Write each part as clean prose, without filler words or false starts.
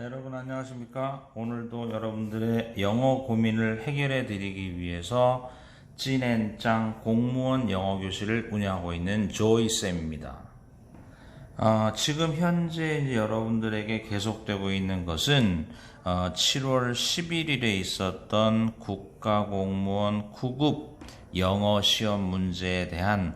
여러분 안녕하십니까? 오늘도 여러분들의 영어 고민을 해결해 드리기 위해서 진앤짱 공무원 영어 교실을 운영하고 있는 조이쌤입니다. 지금 현재 이제 여러분들에게 계속되고 있는 것은 7월 11일에 있었던 국가공무원 9급 영어 시험 문제에 대한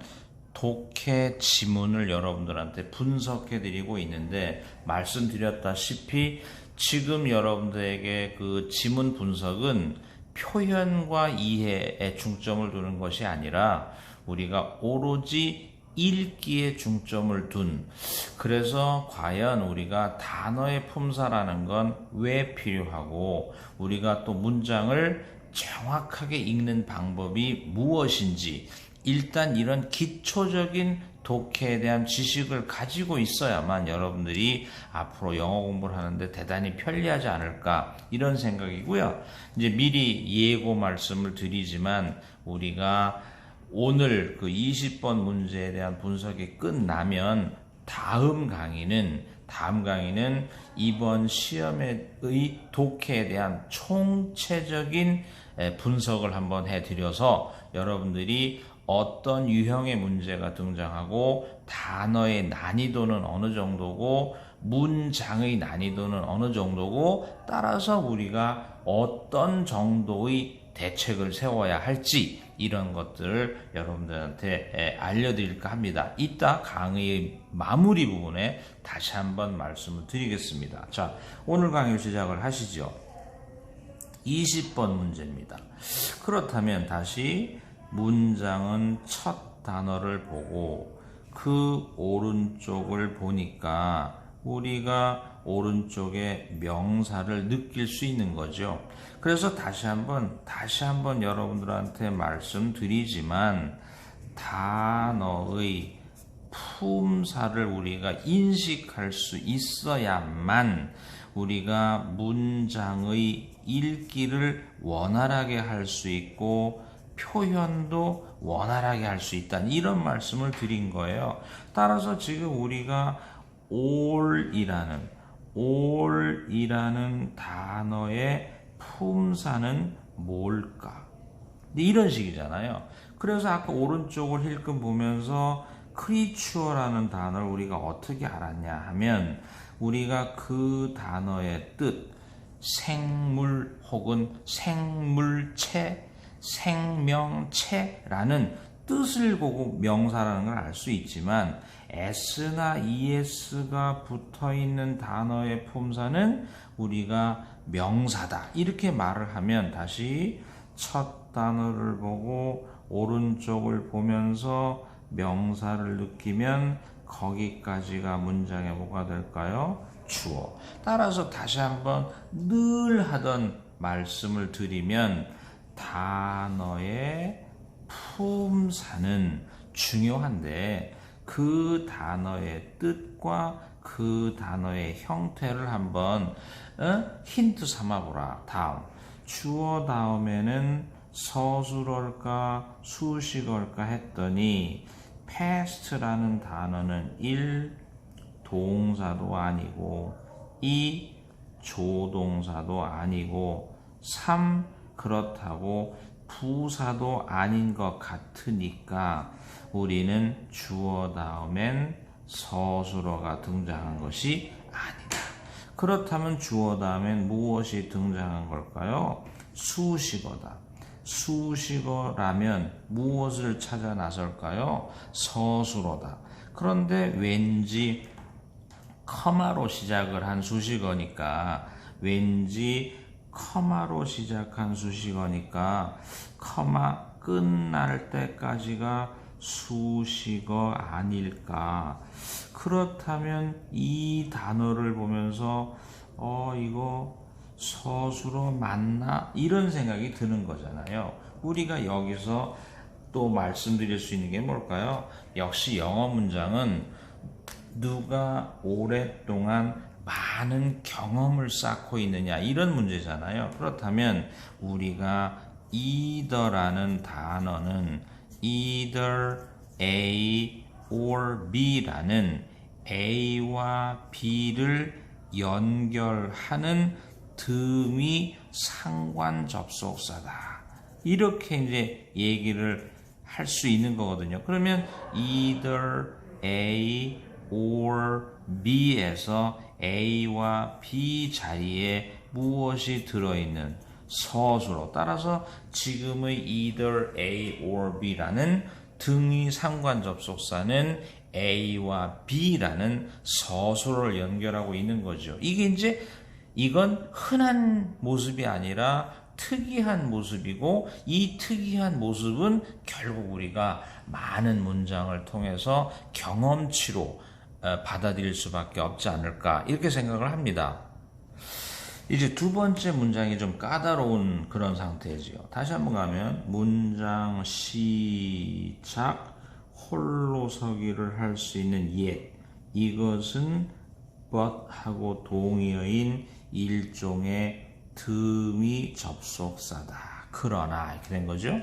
독해 지문을 여러분들한테 분석해 드리고 있는데, 말씀드렸다시피 지금 여러분들에게 그 지문 분석은 표현과 이해에 중점을 두는 것이 아니라 우리가 오로지 읽기에 중점을 둔, 그래서 과연 우리가 단어의 품사라는 건 왜 필요하고 우리가 또 문장을 정확하게 읽는 방법이 무엇인지, 일단 이런 기초적인 독해에 대한 지식을 가지고 있어야만 여러분들이 앞으로 영어 공부를 하는데 대단히 편리하지 않을까, 이런 생각이고요. 이제 미리 예고 말씀을 드리지만, 우리가 오늘 그 20번 문제에 대한 분석이 끝나면 다음 강의는 이번 시험의 독해에 대한 총체적인 분석을 한번 해드려서 여러분들이 어떤 유형의 문제가 등장하고 단어의 난이도는 어느 정도고 문장의 난이도는 어느 정도고, 따라서 우리가 어떤 정도의 대책을 세워야 할지, 이런 것들을 여러분들한테 알려드릴까 합니다. 이따 강의의 마무리 부분에 다시 한번 말씀을 드리겠습니다. 자, 오늘 강의 시작을 하시죠. 20번 문제입니다. 그렇다면 다시 문장은 첫 단어를 보고 그 오른쪽을 보니까 우리가 오른쪽에 명사를 느낄 수 있는 거죠. 그래서 다시 한번 여러분들한테 말씀드리지만, 단어의 품사를 우리가 인식할 수 있어야만 우리가 문장의 읽기를 원활하게 할 수 있고 표현도 원활하게 할 수 있다, 이런 말씀을 드린 거예요. 따라서 지금 우리가 all이라는 단어의 품사는 뭘까? 이런 식이잖아요. 그래서 아까 오른쪽을 힐끔 보면서 creature라는 단어를 우리가 어떻게 알았냐 하면, 우리가 그 단어의 뜻, 생물 혹은 생물체, 생명체라는 뜻을 보고 명사라는 걸 알 수 있지만, s나 es가 붙어있는 단어의 품사는 우리가 명사다, 이렇게 말을 하면, 다시 첫 단어를 보고 오른쪽을 보면서 명사를 느끼면 거기까지가 문장의 뭐가 될까요? 주어. 따라서 다시 한번 늘 하던 말씀을 드리면, 단어의 품사는 중요한데 그 단어의 뜻과 그 단어의 형태를 한번 힌트 삼아보라. 다음 주어 다음에는 서술어일까 수식어일까 했더니, past라는 단어는 1. 동사도 아니고 2. 조동사도 아니고 3. 그렇다고 부사도 아닌 것 같으니까 우리는 주어 다음엔 서술어가 등장한 것이 아니다. 그렇다면 주어 다음엔 무엇이 등장한 걸까요? 수식어다. 수식어라면 무엇을 찾아 나설까요? 서술어다. 그런데 왠지 커마로 시작을 한 수식어니까, 커마 끝날 때까지가 수식어 아닐까. 그렇다면 이 단어를 보면서 이거 서술어 맞나? 이런 생각이 드는 거잖아요. 우리가 여기서 또 말씀드릴 수 있는 게 뭘까요? 역시 영어 문장은 누가 오랫동안 많은 경험을 쌓고 있느냐, 이런 문제잖아요. 그렇다면 우리가 either라는 단어는 either A or B라는 A와 B를 연결하는 등위 상관 접속사다. 이렇게 이제 얘기를 할 수 있는 거거든요. 그러면 either A or B에서 A와 B 자리에 무엇이 들어있는 서술어. 따라서 지금의 either A or B라는 등위 상관 접속사는 A와 B라는 서술어를 연결하고 있는 거죠. 이건 흔한 모습이 아니라 특이한 모습이고, 이 특이한 모습은 결국 우리가 많은 문장을 통해서 경험치로 받아들일 수밖에 없지 않을까, 이렇게 생각을 합니다. 이제 두 번째 문장이 좀 까다로운 그런 상태지요. 다시 한번 가면 문장 시작, 홀로 서기를 할 수 있는 yet, 이것은 but 하고 동의어인 일종의 등위 접속사다. 그러나 이렇게 된 거죠.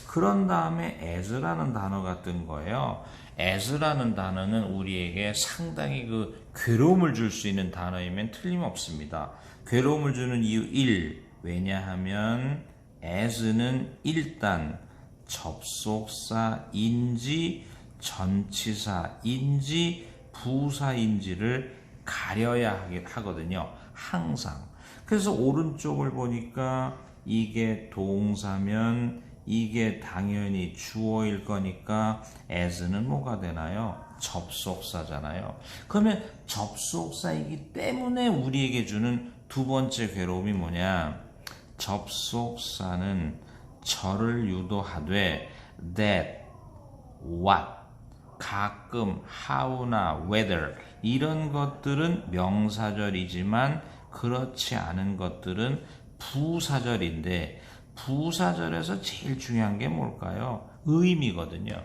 그런 다음에 as라는 단어가 뜬 거예요. as라는 단어는 우리에게 상당히 괴로움을 줄 수 있는 단어이면 틀림없습니다. 괴로움을 주는 이유 1. 왜냐하면 as는 일단 접속사인지 전치사인지 부사인지를 가려야 하거든요. 항상. 그래서 오른쪽을 보니까 이게 동사면 이게 당연히 주어일 거니까 as는 뭐가 되나요? 접속사잖아요. 그러면 접속사이기 때문에 우리에게 주는 두 번째 괴로움이 뭐냐? 접속사는 절을 유도하되 that, what, 가끔 how나 whether 이런 것들은 명사절이지만 그렇지 않은 것들은 부사절인데, 부사절에서 제일 중요한 게 뭘까요? 의미거든요.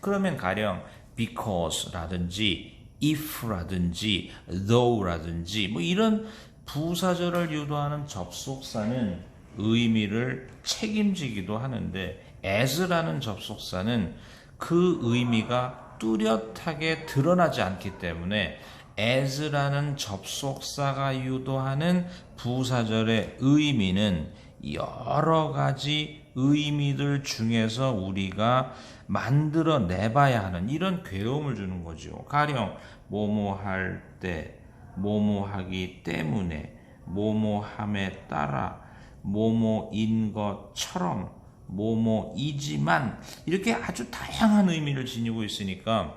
그러면 가령 because라든지 if라든지 though라든지 뭐 이런 부사절을 유도하는 접속사는 의미를 책임지기도 하는데, as라는 접속사는 그 의미가 뚜렷하게 드러나지 않기 때문에 as라는 접속사가 유도하는 부사절의 의미는 여러 가지 의미들 중에서 우리가 만들어 내봐야 하는 이런 괴로움을 주는 거죠. 가령 뭐뭐 할 때, 뭐뭐 하기 때문에, 뭐뭐 함에 따라, 뭐뭐인 것처럼, 뭐뭐이지만, 이렇게 아주 다양한 의미를 지니고 있으니까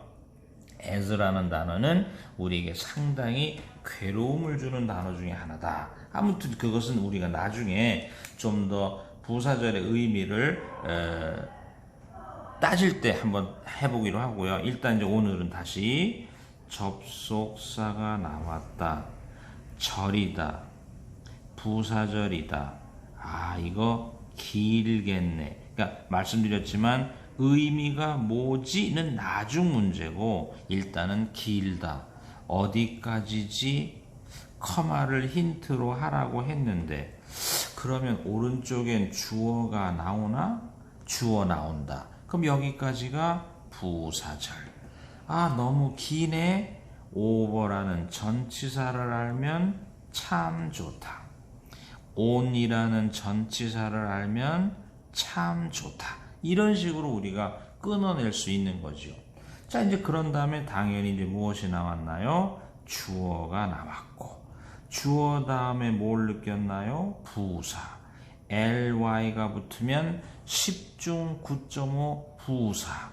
as라는 단어는 우리에게 상당히 괴로움을 주는 단어 중에 하나다. 아무튼 그것은 우리가 나중에 좀 더 부사절의 의미를 따질 때 한번 해보기로 하고요. 일단 이제 오늘은 다시 접속사가 나왔다, 절이다, 부사절이다. 아, 이거 길겠네. 그러니까 말씀드렸지만 의미가 뭐지는 나중 문제고, 일단은 길다. 어디까지지? 커마를 힌트로 하라고 했는데, 그러면 오른쪽엔 주어가 나오나? 주어 나온다. 그럼 여기까지가 부사절. 아, 너무 기네. over라는 전치사를 알면 참 좋다. on이라는 전치사를 알면 참 좋다. 이런 식으로 우리가 끊어낼 수 있는 거죠. 자, 이제 그런 다음에 당연히 이제 무엇이 나왔나요? 주어가 나왔고, 주어 다음에 뭘 느꼈나요? 부사. ly가 붙으면 10중 9.5 부사.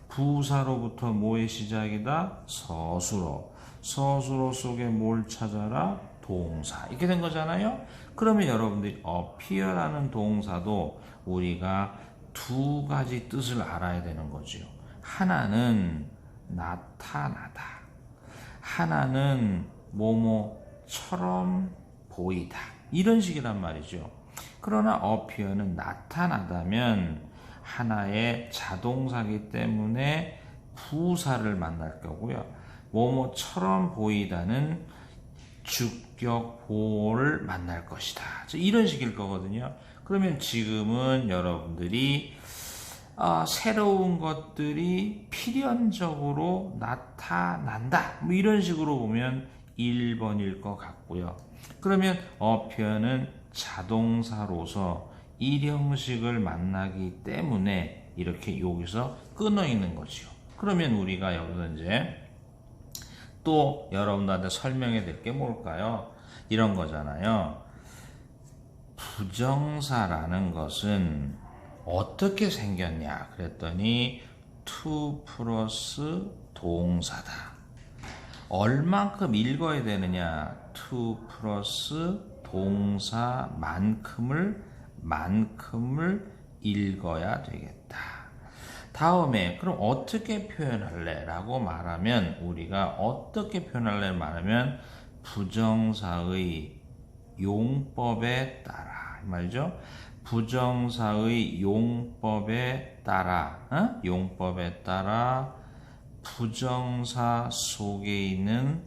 부사로부터 뭐의 시작이다? 서술어. 서술어 속에 뭘 찾아라? 동사. 이렇게 된 거잖아요. 그러면 여러분들이 appear라는 동사도 우리가 두 가지 뜻을 알아야 되는 거죠. 하나는 나타나다. 하나는 뭐뭐처럼 보이다. 이런 식이란 말이죠. 그러나 appear는 나타나다면 하나의 자동사기 때문에 부사를 만날 거고요. 뭐뭐처럼 보이다는 주격 보호를 만날 것이다. 이런 식일 거거든요. 그러면 지금은 여러분들이 새로운 것들이 필연적으로 나타난다. 뭐 이런 식으로 보면 1번일 것 같고요. 그러면 표현은 자동사로서 일형식을 만나기 때문에 이렇게 여기서 끊어 있는 거죠. 그러면 우리가 여기서 이제 또 여러분들한테 설명해 드릴 게 뭘까요? 이런 거잖아요. 부정사라는 것은 어떻게 생겼냐 그랬더니 to 플러스 동사다. 얼만큼 읽어야 되느냐? to 플러스 동사만큼을 읽어야 되겠다. 다음에 그럼 어떻게 표현할래? 라고 말하면 우리가 어떻게 표현할래? 말하면 부정사의 용법에 따라 말이죠. 부정사의 용법에 따라 용법에 따라 부정사 속에 있는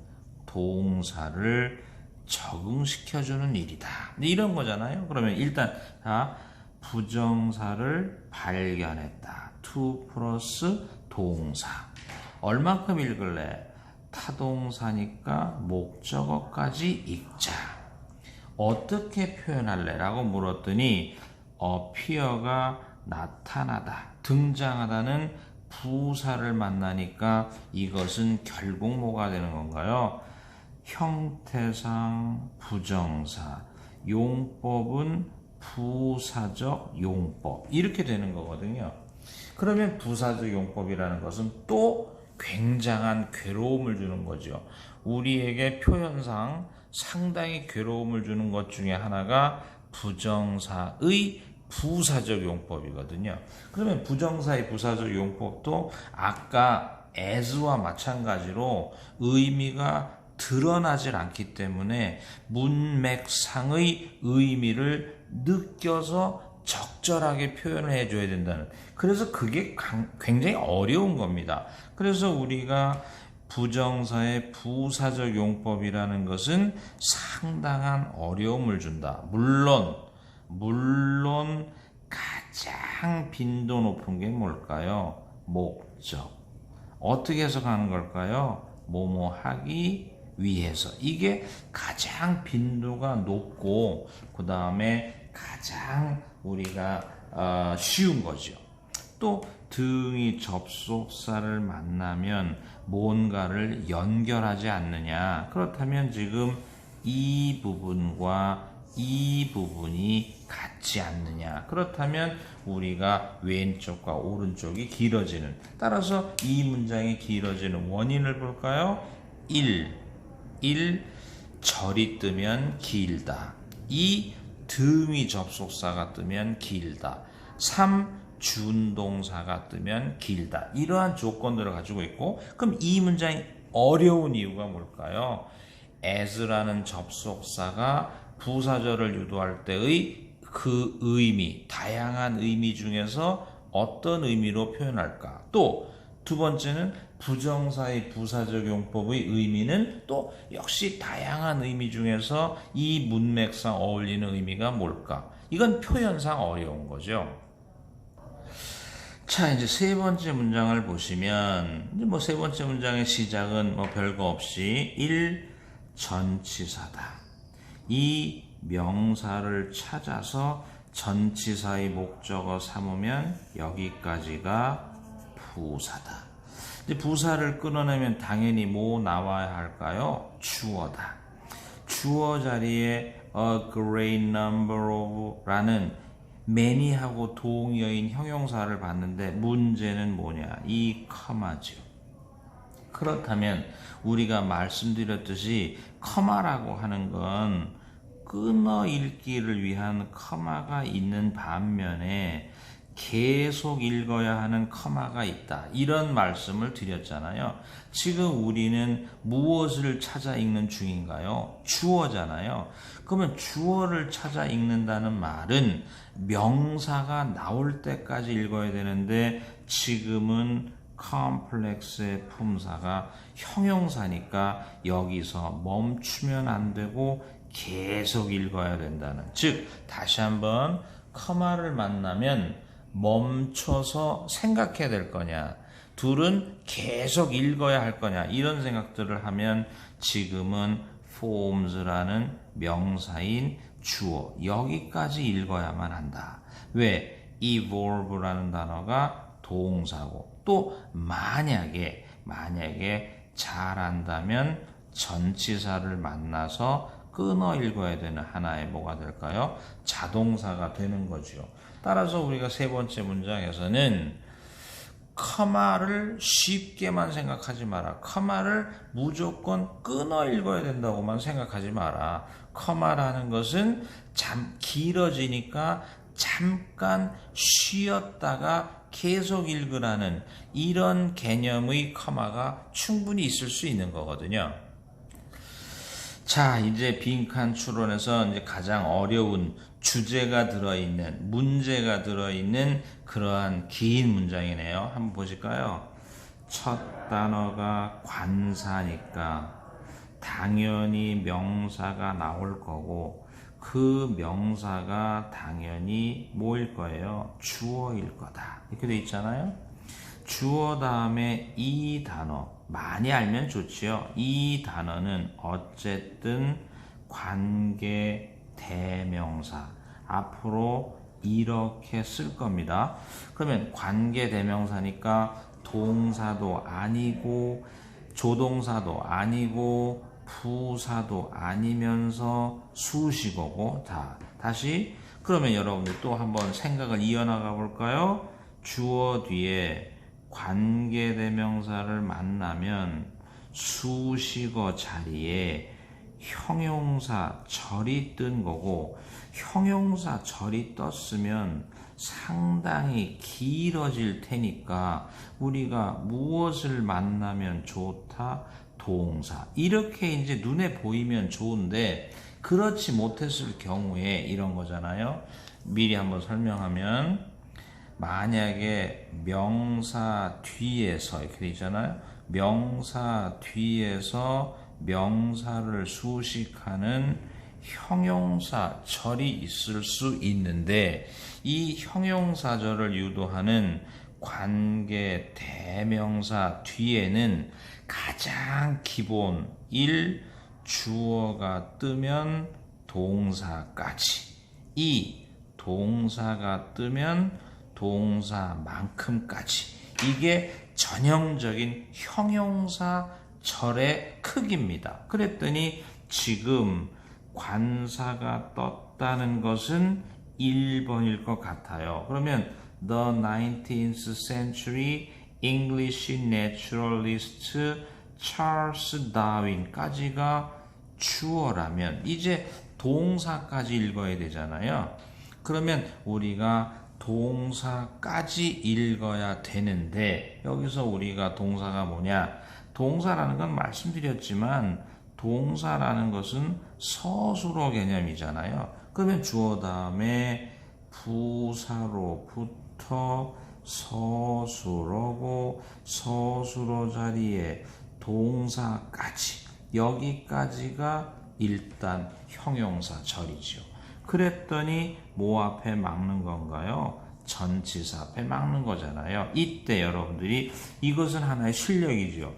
동사를 적응시켜주는 일이다. 이런 거잖아요. 그러면 일단 부정사를 발견했다. to 플러스 동사. 얼만큼 읽을래? 타동사니까 목적어까지 읽자. 어떻게 표현할래? 라고 물었더니 appear가 나타나다, 등장하다는 부사를 만나니까 이것은 결국 뭐가 되는 건가요? 형태상 부정사, 용법은 부사적 용법, 이렇게 되는 거거든요. 그러면 부사적 용법이라는 것은 또 굉장한 괴로움을 주는 거죠. 우리에게 표현상 상당히 괴로움을 주는 것 중에 하나가 부정사의 부사적 용법이거든요. 그러면 부정사의 부사적 용법도 아까 as와 마찬가지로 의미가 드러나질 않기 때문에 문맥상의 의미를 느껴서 적절하게 표현을 해줘야 된다는, 그래서 그게 굉장히 어려운 겁니다. 그래서 우리가 부정사의 부사적 용법이라는 것은 상당한 어려움을 준다. 물론 가장 빈도 높은 게 뭘까요? 목적. 어떻게 해석하는 걸까요? 뭐뭐 하기 위해서. 이게 가장 빈도가 높고 그 다음에 가장 우리가 쉬운 거죠. 또 등이 접속사를 만나면 뭔가를 연결하지 않느냐. 그렇다면 지금 이 부분과 이 부분이 같지 않느냐. 그렇다면 우리가 왼쪽과 오른쪽이 길어지는, 따라서 이 문장이 길어지는 원인을 볼까요? 1. 절이 뜨면 길다. 2. 등이 접속사가 뜨면 길다. 3. 준동사가 뜨면 길다. 이러한 조건들을 가지고 있고, 그럼 이 문장이 어려운 이유가 뭘까요? as라는 접속사가 부사절을 유도할 때의 그 의미, 다양한 의미 중에서 어떤 의미로 표현할까? 또 두 번째는 부정사의 부사적 용법의 의미는 또 역시 다양한 의미 중에서 이 문맥상 어울리는 의미가 뭘까? 이건 표현상 어려운 거죠. 자, 이제 세 번째 문장을 보시면, 이제 세 번째 문장의 시작은 별거 없이 1. 전치사다. 이 명사를 찾아서 전치사의 목적어 삼으면 여기까지가 부사다. 이제 부사를 끊어내면 당연히 뭐 나와야 할까요? 주어다. 주어 자리에 a great number of 라는 many하고 동의어인 형용사를 봤는데 문제는 뭐냐? 이 커마죠. 그렇다면 우리가 말씀드렸듯이 커마라고 하는 건 끊어 읽기를 위한 커마가 있는 반면에 계속 읽어야 하는 커마가 있다. 이런 말씀을 드렸잖아요. 지금 우리는 무엇을 찾아 읽는 중인가요? 주어잖아요. 그러면 주어를 찾아 읽는다는 말은 명사가 나올 때까지 읽어야 되는데 지금은 컴플렉스의 품사가 형용사니까 여기서 멈추면 안 되고 계속 읽어야 된다는, 즉 다시 한번 커마를 만나면 멈춰서 생각해야 될 거냐, 둘은 계속 읽어야 할 거냐 이런 생각들을 하면 지금은 forms라는 명사인 주어 여기까지 읽어야만 한다. 왜? evolve라는 단어가 동사고 또 만약에 잘한다면 전치사를 만나서 끊어 읽어야 되는 하나의 뭐가 될까요? 자동사가 되는 거죠. 따라서 우리가 세 번째 문장에서는 커마를 쉽게만 생각하지 마라. 커마를 무조건 끊어 읽어야 된다고만 생각하지 마라. 커마라는 것은 길어지니까 잠깐 쉬었다가 계속 읽으라는 이런 개념의 커마가 충분히 있을 수 있는 거거든요. 자, 이제 빈칸 추론에서 이제 가장 어려운 주제가 들어있는, 문제가 들어있는 그러한 긴 문장이네요. 한번 보실까요? 첫 단어가 관사니까 당연히 명사가 나올 거고 그 명사가 당연히 뭐일 거예요? 주어일 거다. 이렇게 돼 있잖아요. 주어 다음에 이 단어 많이 알면 좋지요. 이 단어는 어쨌든 관계 대명사 앞으로 이렇게 쓸 겁니다. 그러면 관계 대명사니까 동사도 아니고 조동사도 아니고 부사도 아니면서 수식어고 다시 그러면 여러분들 또 한번 생각을 이어나가 볼까요? 주어 뒤에 관계대명사를 만나면 수식어 자리에 형용사 절이 뜬 거고 형용사 절이 떴으면 상당히 길어질 테니까 우리가 무엇을 만나면 좋다? 동사. 이렇게 이제 눈에 보이면 좋은데 그렇지 못했을 경우에 이런 거잖아요. 미리 한번 설명하면 만약에 명사 뒤에서 이렇게 돼 있잖아요. 명사 뒤에서 명사를 수식하는 형용사절이 있을 수 있는데 이 형용사절을 유도하는 관계 대명사 뒤에는 가장 기본 1. 주어가 뜨면 동사까지 2. 동사가 뜨면 동사만큼까지 이게 전형적인 형용사절의 크기입니다. 그랬더니 지금 관사가 떴다는 것은 1번일 것 같아요. 그러면 The 19th century English naturalist Charles Darwin까지가 주어라면 이제 동사까지 읽어야 되잖아요. 그러면 우리가 동사까지 읽어야 되는데 여기서 우리가 동사가 뭐냐? 동사라는 건 말씀드렸지만 동사라는 것은 서술어 개념이잖아요. 그러면 주어 다음에 부사로부터 서술어고 서술어 자리에 동사까지 여기까지가 일단 형용사절이죠. 그랬더니 뭐 앞에 막는 건가요? 전치사 앞에 막는 거잖아요. 이때 여러분들이 이것은 하나의 실력이죠.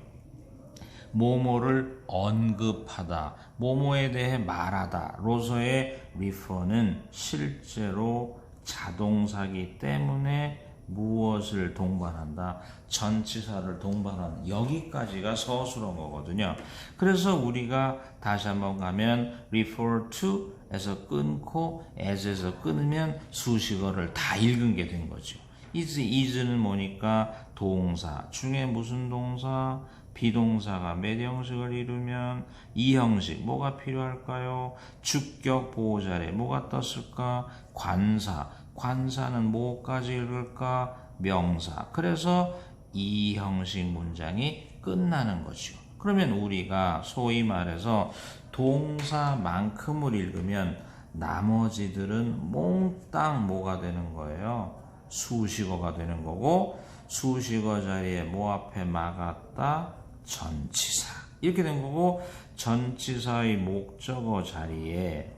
뭐뭐를 언급하다, 뭐뭐에 대해 말하다 로서의 refer는 실제로 자동사기 때문에 무엇을 동반한다? 전치사를 동반하는 여기까지가 서술어인 거거든요. 그래서 우리가 다시 한번 가면 refer to 에서 끊고 as에서 끊으면 수식어를 다 읽은 게 된 거죠. is는 뭐니까 동사 중에 무슨 동사? 비동사가 몇 형식을 이루면 이 형식 뭐가 필요할까요? 주격 보호자래 뭐가 떴을까? 관사 관사는 뭐까지 읽을까? 명사. 그래서 이 형식 문장이 끝나는 거죠. 그러면 우리가 소위 말해서 동사만큼을 읽으면 나머지들은 몽땅 뭐가 되는 거예요? 수식어가 되는 거고 수식어 자리에 뭐 앞에 막았다? 전치사. 이렇게 된 거고 전치사의 목적어 자리에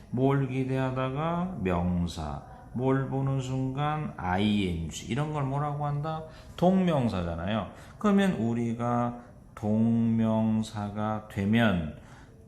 뭘 기대하다가 명사 뭘 보는 순간 ing 이런 걸 뭐라고 한다? 동명사잖아요. 그러면 우리가 동명사가 되면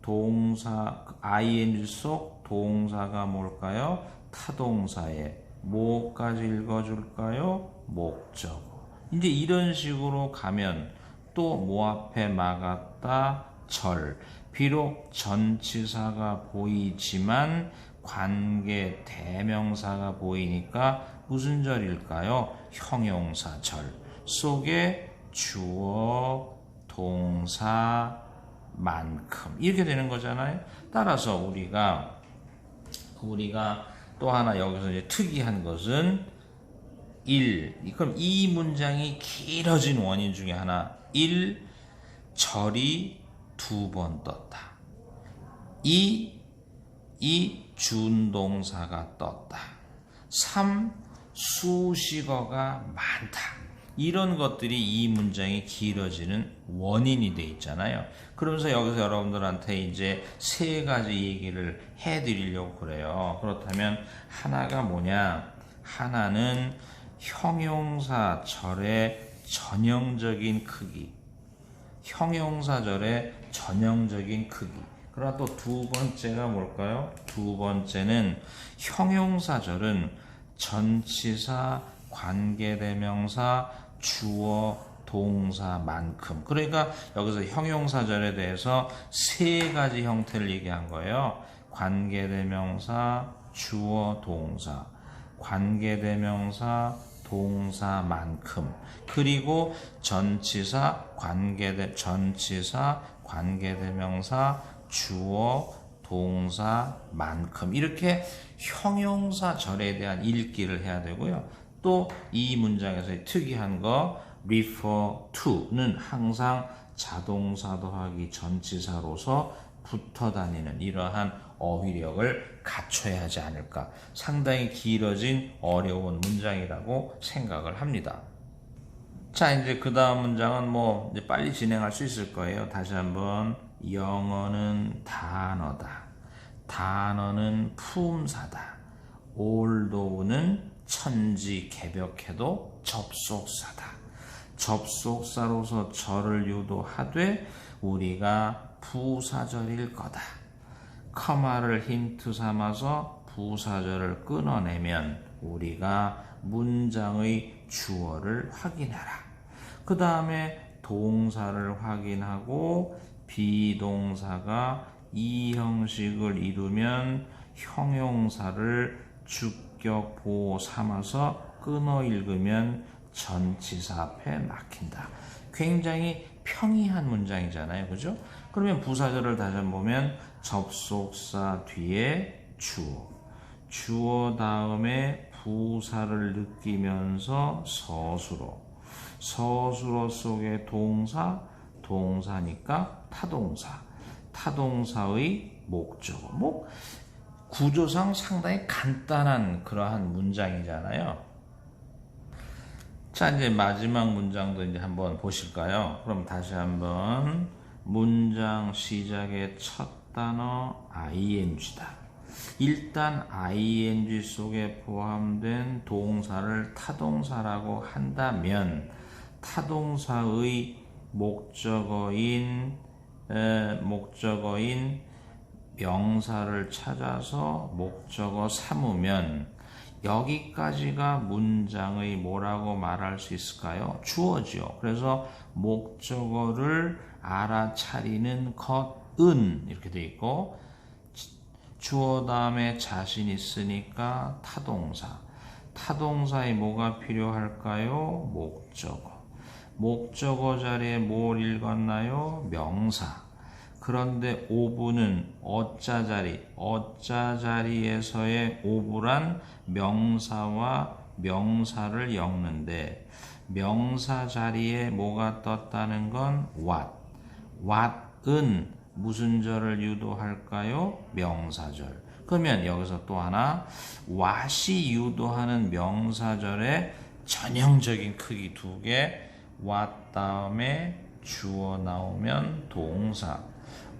동사 ing 속 동사가 뭘까요? 타동사에 뭐까지 읽어줄까요? 목적어. 이제 이런 식으로 가면 또 뭐 앞에 막았다? 절. 비록 전치사가 보이지만 관계 대명사가 보이니까 무슨 절일까요? 형용사절 속에 주어, 동사, 만큼 이렇게 되는 거잖아요. 따라서 우리가 또 하나 여기서 이제 특이한 것은 1. 그럼 이 문장이 길어진 원인 중에 하나 1. 절이 2번 떴다. 2. 이 준동사가 떴다. 3. 수식어가 많다. 이런 것들이 이 문장이 길어지는 원인이 돼 있잖아요. 그러면서 여기서 여러분들한테 이제 3가지 얘기를 해드리려고 그래요. 그렇다면 하나가 뭐냐? 하나는 형용사절의 전형적인 크기. 형용사절의 전형적인 크기. 그러나 또 2번째가 뭘까요? 2번째는 형용사절은 전치사, 관계대명사, 주어, 동사만큼. 그러니까 여기서 형용사절에 대해서 3가지 형태를 얘기한 거예요. 관계대명사, 주어, 동사. 관계대명사, 동사만큼. 그리고 전치사, 관계대명사, 주어, 동사만큼. 이렇게 형용사절에 대한 읽기를 해야 되고요. 또 이 문장에서 특이한 거 refer to는 항상 자동사 더하기 전치사로서 붙어 다니는 이러한 어휘력을 갖춰야 하지 않을까. 상당히 길어진 어려운 문장이라고 생각을 합니다. 자, 이제 그 다음 문장은 이제 빨리 진행할 수 있을 거예요. 다시 한번. 영어는 단어다. 단어는 품사다. although는 천지개벽해도 접속사다. 접속사로서 절을 유도하되 우리가 부사절일 거다. 커마를 힌트 삼아서 부사절을 끊어내면 우리가 문장의 주어를 확인해라. 그 다음에 동사를 확인하고 비동사가 이 형식을 이루면 형용사를 주격 보호 삼아서 끊어 읽으면 전치사 앞에 막힌다. 굉장히 평이한 문장이잖아요. 그죠? 그러면 부사절을 다시 한번 보면 접속사 뒤에 주어. 주어 다음에 부사를 느끼면서 서술어. 서술어 속에 동사, 동사니까 타동사. 타동사의 목적어. 구조상 상당히 간단한 그러한 문장이잖아요. 자, 이제 마지막 문장도 이제 한번 보실까요? 그럼 다시 한번 문장 시작의 첫 단어 ing다. 일단 ing 속에 포함된 동사를 타동사라고 한다면 타동사의 목적어인 명사를 찾아서 목적어 삼으면 여기까지가 문장의 뭐라고 말할 수 있을까요? 주어죠. 그래서 목적어를 알아차리는 것은 이렇게 돼 있고 주어 다음에 자신 있으니까 타동사. 타동사에 뭐가 필요할까요? 목적어. 목적어 자리에 뭘 읽었나요? 명사. 그런데 오브는 어자 자리, 어자 자리에서의 오브란 명사와 명사를 엮는데 명사 자리에 뭐가 떴다는 건 what. what은 무슨 절을 유도할까요? 명사절. 그러면 여기서 또 하나 what이 유도하는 명사절의 전형적인 크기 2개. what 다음에 주어 나오면 동사.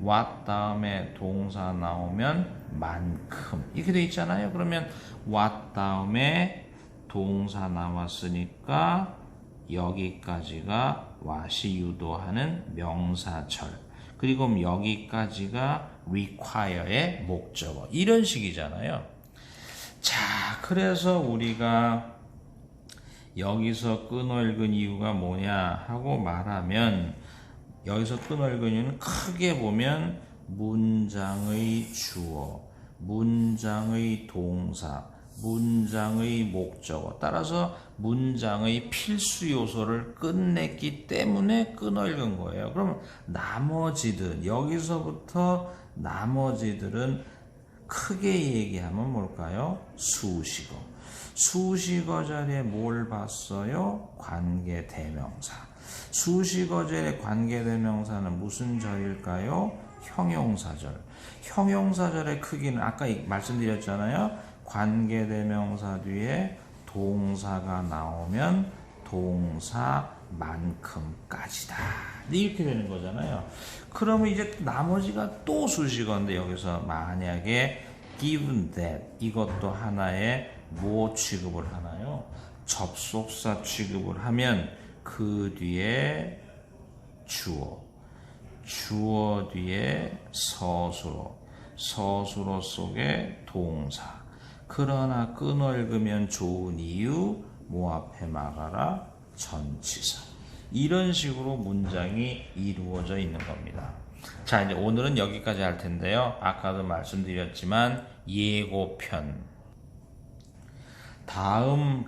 what 다음에 동사 나오면 만큼 이렇게 돼 있잖아요. 그러면 what 다음에 동사 나왔으니까 여기까지가 what이 유도하는 명사절. 그리고 여기까지가 require의 목적어. 이런 식이잖아요. 자, 그래서 우리가 여기서 끊어 읽은 이유가 뭐냐 하고 말하면 여기서 끊어 읽은 이유는 크게 보면 문장의 주어, 문장의 동사, 문장의 목적어 따라서 문장의 필수 요소를 끝냈기 때문에 끊어 읽은 거예요. 그럼 나머지들 여기서부터 나머지들은 크게 얘기하면 뭘까요? 수식어. 수식어 자리에 뭘 봤어요? 관계대명사. 수식어 자리에 관계대명사는 무슨 절일까요? 형용사절. 형용사절의 크기는 아까 말씀드렸잖아요. 관계대명사 뒤에 동사가 나오면 동사만큼까지다. 이렇게 되는 거잖아요. 그러면 이제 나머지가 또 수식어인데 여기서 만약에 given that 이것도 하나의 뭐 취급을 하나요? 접속사 취급을 하면 그 뒤에 주어, 주어 뒤에 서술어, 서술어 속에 동사. 그러나 끊어 읽으면 좋은 이유 뭐 앞에 막아라 전치사. 이런 식으로 문장이 이루어져 있는 겁니다. 자, 이제 오늘은 여기까지 할 텐데요. 아까도 말씀드렸지만 예고편. 다음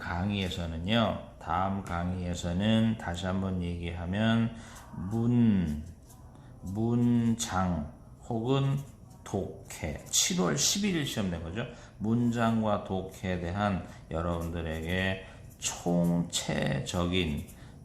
강의에서는 다시 한번 얘기하면 문장 혹은 독해 7월 11일 시험 낸 거죠. 문장과 독해에 대한 여러분들에게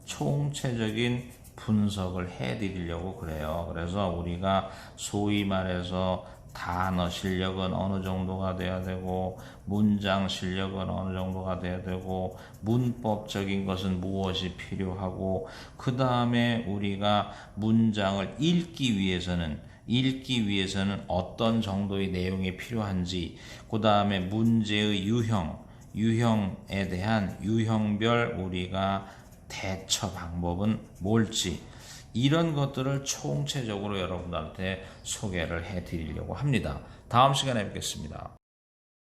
총체적인 분석을 해드리려고 그래요. 그래서 우리가 소위 말해서 단어 실력은 어느 정도가 돼야 되고 문장 실력은 어느 정도가 돼야 되고 문법적인 것은 무엇이 필요하고 그 다음에 우리가 문장을 읽기 위해서는 어떤 정도의 내용이 필요한지 그 다음에 문제의 유형에 대한 유형별 우리가 대처 방법은 뭘지 이런 것들을 총체적으로 여러분들한테 소개를 해드리려고 합니다. 다음 시간에 뵙겠습니다.